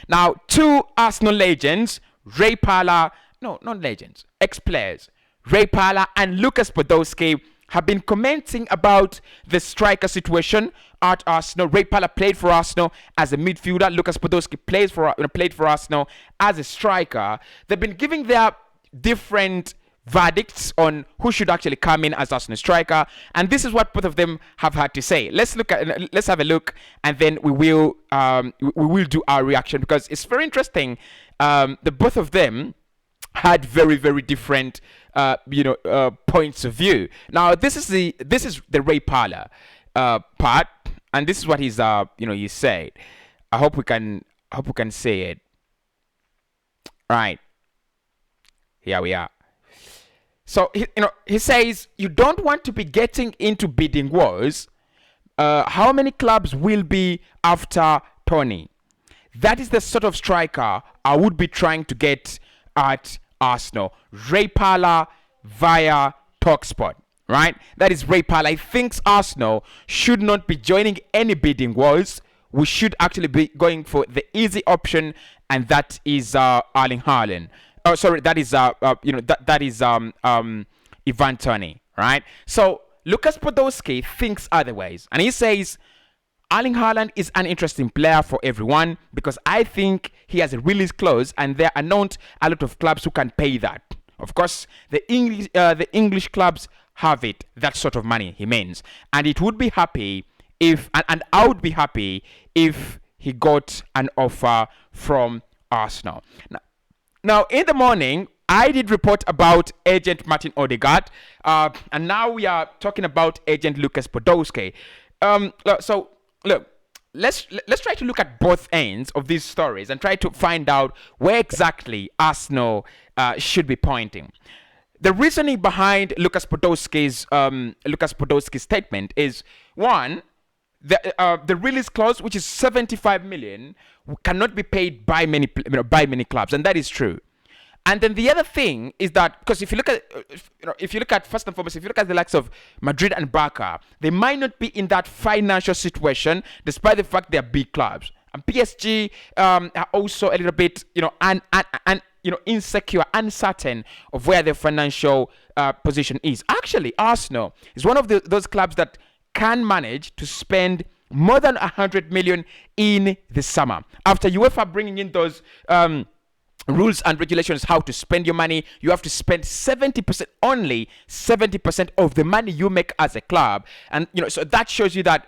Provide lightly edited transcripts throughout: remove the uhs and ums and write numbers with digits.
Now, two Arsenal legends, Ray Parlour, no, not legends, ex-players, Ray Parlour and Lucas Podolski, have been commenting about the striker situation at Arsenal. Ray Parlour played for Arsenal as a midfielder. Lucas Podolski played for Arsenal as a striker. They've been giving their different verdicts on who should actually come in as Arsenal striker, and this is what both of them have had to say. Let's have a look, and then we will do our reaction, because it's very interesting. The both of them had very, very different points of view. Now this is the Ray Parlour part, and this is what he's he said. I hope we can say it. Right, here we are. So he says, you don't want to be getting into bidding wars. How many clubs will be after Toney? That is the sort of striker I would be trying to get at Arsenal. Ray Parlour via TalkSport, right? That is Ray Parlour. He thinks Arsenal should not be joining any bidding wars. We should actually be going for the easy option, and that is Erling Haaland. Oh, sorry, that is Ivan Toney, right? So Lucas Podolski thinks otherwise, and he says Erling Haaland is an interesting player for everyone because I think he has a release clause, and there are not a lot of clubs who can pay that. Of course, the English clubs have that sort of money, he means, and it would be happy if, and I would be happy if he got an offer from Arsenal. Now, in the morning, I did report about agent Martin Odegaard, and now we are talking about agent Lucas Podolski. So, look, let's try to look at both ends of these stories and try to find out where exactly Arsenal should be pointing. The reasoning behind Lucas Podolski's statement is, one, the release clause, which is 75 million, cannot be paid by many clubs, and that is true. And then the other thing is that, because if you look at first and foremost, if you look at the likes of Madrid and Barca, they might not be in that financial situation, despite the fact they are big clubs. And PSG are also a little bit, insecure, uncertain of where their financial position is. Actually, Arsenal is one of those clubs that can manage to spend more than 100 million in the summer. After UEFA bringing in those rules and regulations how to spend your money, you have to spend 70%, only 70% of the money you make as a club. And so that shows you that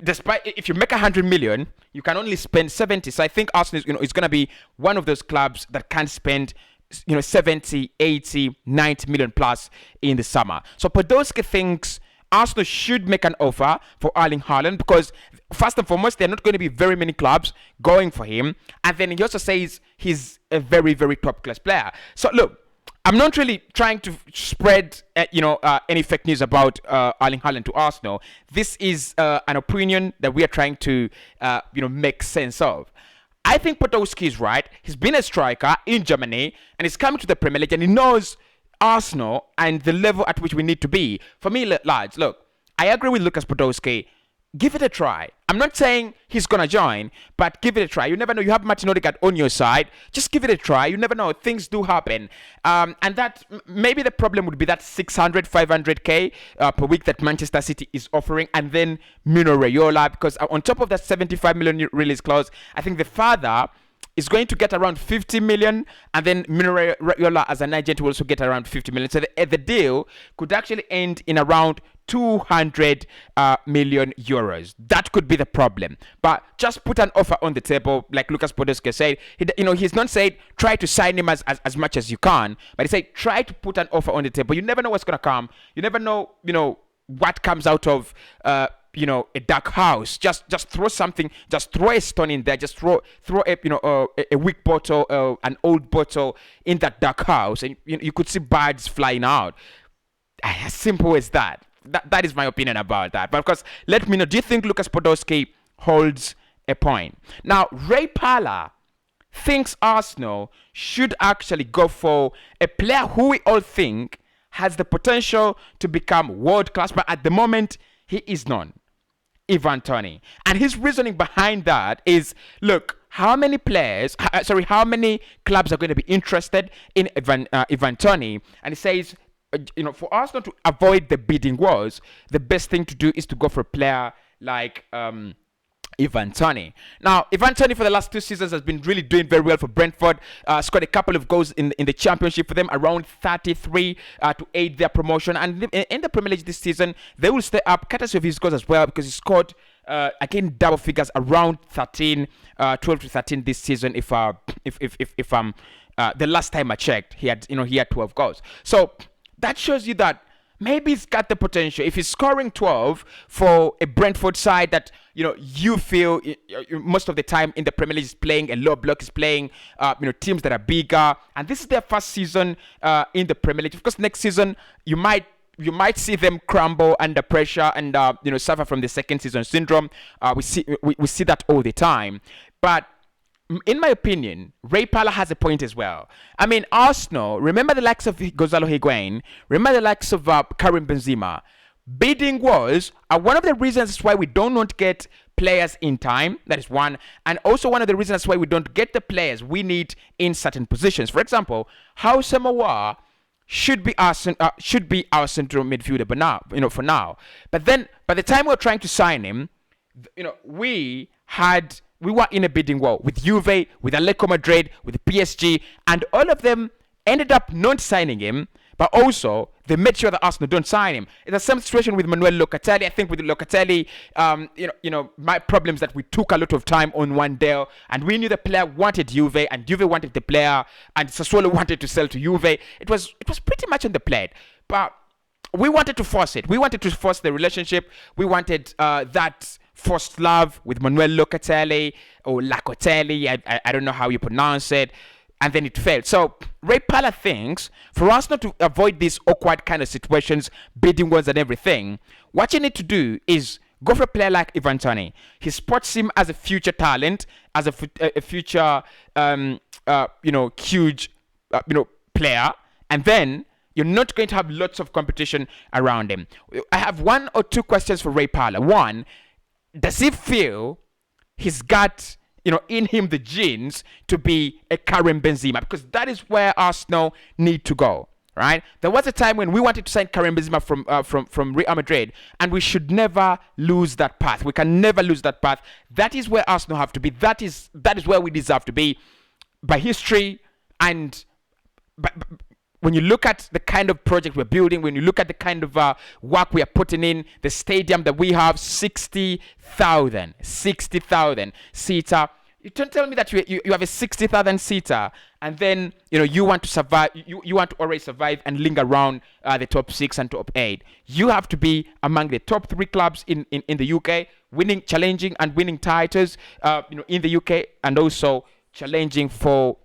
despite, if you make 100 million, you can only spend 70. So I think Arsenal is going to be one of those clubs that can spend 70, 80, 90 million plus in the summer. So Podolski thinks Arsenal should make an offer for Erling Haaland because, first and foremost, there are not going to be very many clubs going for him. And then he also says he's a very, very top-class player. So, look, I'm not really trying to spread, any fake news about Erling Haaland to Arsenal. This is an opinion that we are trying to, make sense of. I think Podolski is right. He's been a striker in Germany, and he's coming to the Premier League, and he knows Arsenal and the level at which we need to be. For me, lads, look, I agree with Lucas Podolski. Give it a try. I'm not saying he's going to join, but give it a try. You never know. You have Martin Odegaard on your side. Just give it a try. You never know. Things do happen. And that maybe the problem would be that 600, 500k per week that Manchester City is offering, and then Mino Raiola, because on top of that 75 million release clause, I think the father is going to get around 50 million, and then Mino Raiola as an agent will also get around 50 million. So the deal could actually end in around 200 million euros. That could be the problem. But just put an offer on the table, like Lucas Podolski said. He's not said try to sign him as much as you can, but he said try to put an offer on the table. You never know what's gonna come. You never know, what comes out of a dark house. Just throw something. Just throw a stone in there. Just throw a weak bottle, an old bottle in that dark house, and you could see birds flying out. As simple as that. That is my opinion about that. But of course, let me know. Do you think Lucas Podolski holds a point? Now, Ray Parlour thinks Arsenal should actually go for a player who we all think has the potential to become world class, but at the moment he is none. Ivan Toney. And his reasoning behind that is, look, how many how many clubs are going to be interested in Ivan Toney? And he says, for Arsenal to avoid the bidding wars, the best thing to do is to go for a player like Ivan Toney. Now, Ivan Toney for the last 2 seasons has been really doing very well for Brentford. Scored a couple of goals in the Championship for them, around 33 to aid their promotion. And in the Premier League this season, they will stay up, courtesy of his goals as well, because he scored again double figures, around 13, 12 to 13 this season. If the last time I checked, he had 12 goals. So that shows you that maybe he's got the potential. If he's scoring 12 for a Brentford side that you feel most of the time in the Premier League is playing a low block, is playing teams that are bigger, and this is their first season in the Premier League. Of course, next season you might see them crumble under pressure and suffer from the second season syndrome. We see that all the time, but in my opinion, Ray Parlour has a point as well. I mean, Arsenal, remember the likes of Gonzalo Higuain, remember the likes of Karim Benzema. Bidding wars are one of the reasons why we don't get players in time. That is one. And also one of the reasons why we don't get the players we need in certain positions. For example, Houssem Aouar should be our central midfielder, but now, for now. But then, by the time we were trying to sign him, we were in a bidding war with Juve, with Atletico Madrid, with PSG, and all of them ended up not signing him, but also they made sure that Arsenal don't sign him. It's the same situation with Manuel Locatelli. I think with Locatelli, my problems that we took a lot of time on one deal, and we knew the player wanted Juve, and Juve wanted the player, and Sassuolo wanted to sell to Juve. It was pretty much on the plate, but we wanted to force it. We wanted to force the relationship. We wanted that forced love with Manuel Locatelli or Locatelli. I don't know how you pronounce it. And then it failed. So Ray Parlour thinks for us not to avoid these awkward kind of situations, bidding wars and everything, what you need to do is go for a player like Ivan Toney. He spots him as a future talent, as a future, huge, player. And then you're not going to have lots of competition around him. I have 1 or 2 questions for Ray Parlour. One, does he feel he's got in him the genes to be a Karim Benzema? Because that is where Arsenal need to go, right? There was a time when we wanted to sign Karim Benzema from Real Madrid, and we should never lose that path. We can never lose that path. That is where Arsenal have to be. That is where we deserve to be by history. And when you look at the kind of project we're building, when you look at the kind of work we are putting in, the stadium that we have, 60,000 seater. You don't tell me that you have a 60,000 seater, and then you want to survive. You want to already survive and linger around the top 6 and top 8. You have to be among the top 3 clubs in the UK, challenging and winning titles, in the UK, and also challenging for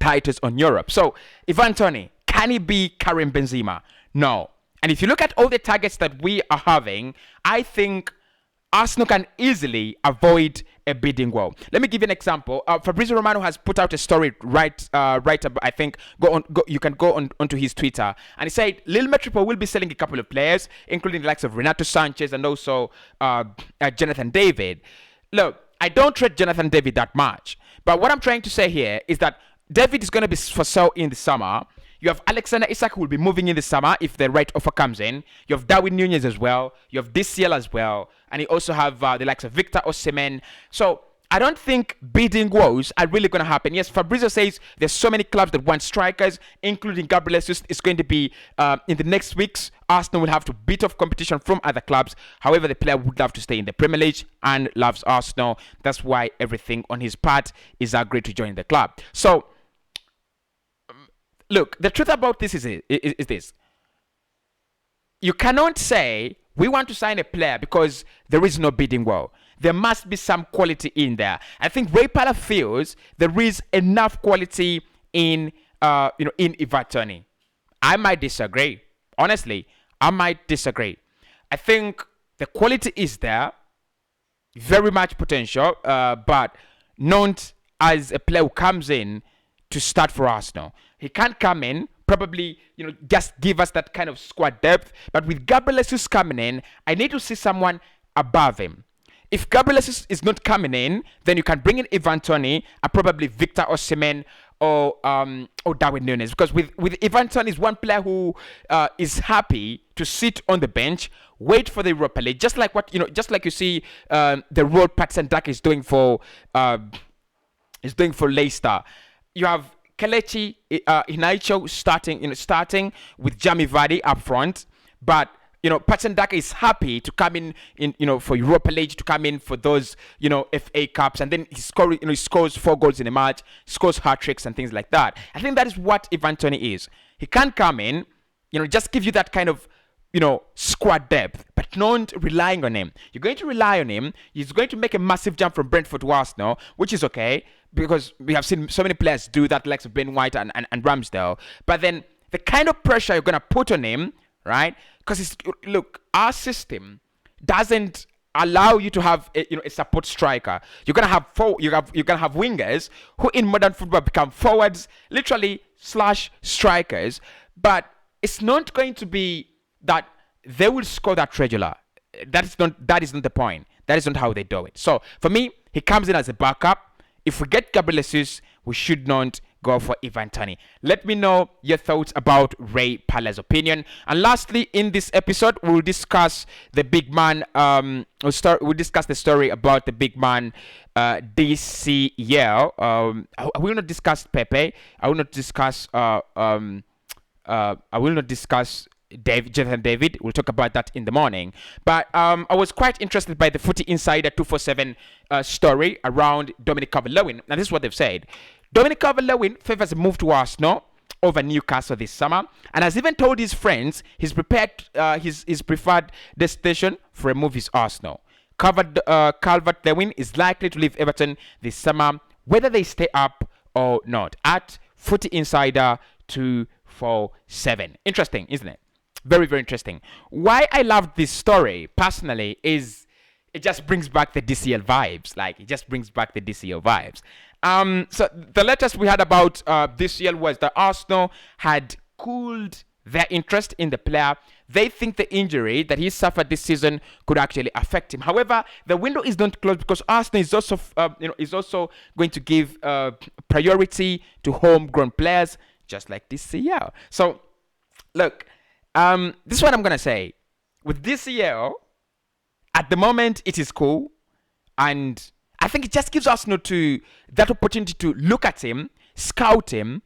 titles on Europe. So Ivan Toney, can he be Karim Benzema? No. And if you look at all the targets that we are having, I think Arsenal can easily avoid a bidding war. Let me give you an example. Fabrizio Romano has put out a story right about, I think, you can go onto his Twitter, and he said Lille Metropole will be selling a couple of players, including the likes of Renato Sanchez and also Jonathan David. Look, I don't trade Jonathan David that much, but what I'm trying to say here is that David is going to be for sale in the summer. You have Alexander Isak, who will be moving in the summer if the right offer comes in. You have Darwin Nunez as well. You have DCL as well. And you also have the likes of Victor Osimhen. So I don't think bidding wars are really going to happen. Yes, Fabrizio says there's so many clubs that want strikers, including Gabriel Jesus. It's going to be in the next weeks. Arsenal will have to beat off competition from other clubs. However, the player would love to stay in the Premier League and loves Arsenal. That's why everything on his part is agreed to join the club. So, look, the truth about this is this. You cannot say we want to sign a player because there is no bidding war. There must be some quality in there. I think Ray Parlour feels there is enough quality in Ivan Toney. I might disagree. Honestly, I might disagree. I think the quality is there, very much potential, but not as a player who comes in to start for Arsenal. He can't come in, probably, just give us that kind of squad depth. But with Gabriel Jesus coming in, I need to see someone above him. If Gabriel Jesus is not coming in, then you can bring in Ivan Toney and probably Victor Osimhen or Darwin Núñez. Because with Ivan Toney is one player who is happy to sit on the bench, wait for the Europa League, just like you see the role Patson Daka is doing for Leicester. You have Kelechi Iheanacho starting with Jamie Vardy up front, but Patson Daka is happy to come in for Europa League, to come in for those FA Cups, and then he scores 4 goals in a match, scores hat tricks and things like that. I think that is what Ivan Toney is. He can come in, just give you that kind of squad depth, but not relying on him. You're going to rely on him. He's going to make a massive jump from Brentford to Arsenal, which is okay because we have seen so many players do that, like Ben White and Ramsdale. But then the kind of pressure you're going to put on him, right? Because our system doesn't allow you to have a support striker. You're gonna have wingers who in modern football become forwards, literally / strikers. But it's not going to be that they will score that regular. That is not the point. That is not how they do it. So for me, he comes in as a backup. If we get Gabriel Jesus, we should not go for Ivan Toney. Let me know your thoughts about Ray Parlour's opinion. And lastly, in this episode, we'll discuss the big man. We'll discuss the story about the big man, DCL. I will not discuss Pepe. I will not discuss. Jonathan David. We'll talk about that in the morning. But I was quite interested by the Footy Insider 247 story around Dominic Calvert-Lewin. And this is what they've said. Dominic Calvert-Lewin favors a move to Arsenal over Newcastle this summer, and has even told his friends his preferred destination for a move is Arsenal. Calvert-Lewin is likely to leave Everton this summer, whether they stay up or not. At Footy Insider 247. Interesting, isn't it? Very, very interesting. Why I love this story personally is it just brings back the DCL vibes. So the latest we had about DCL was that Arsenal had cooled their interest in the player. They think the injury that he suffered this season could actually affect him. However, the window is not closed because Arsenal is also going to give priority to homegrown players, just like DCL. So, look, this is what I'm gonna say. With DCL, at the moment, it is cool, and I think it just gives Arsenal that opportunity to look at him, scout him,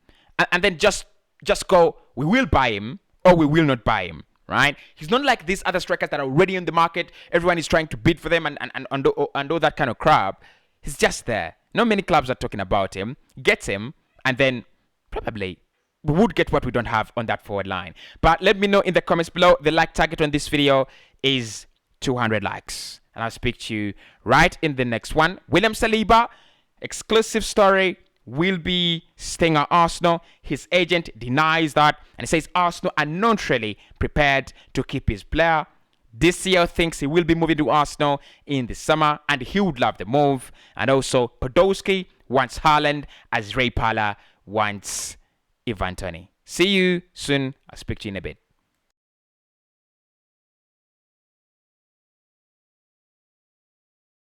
and then just go, we will buy him or we will not buy him, right? He's not like these other strikers that are already in the market. Everyone is trying to bid for them and all that kind of crap. He's just there. Not many clubs are talking about him. Gets him, and then probably we would get what we don't have on that forward line. But let me know in the comments below. The like target on this video is 200 likes. And I'll speak to you right in the next one. William Saliba, exclusive story, will be staying at Arsenal. His agent denies that, and he says Arsenal are not really prepared to keep his player. DCL thinks he will be moving to Arsenal in the summer, and he would love the move. And also, Podolski wants Haaland, as Ray Parlour wants Ivan Toney. See you soon. I'll speak to you in a bit.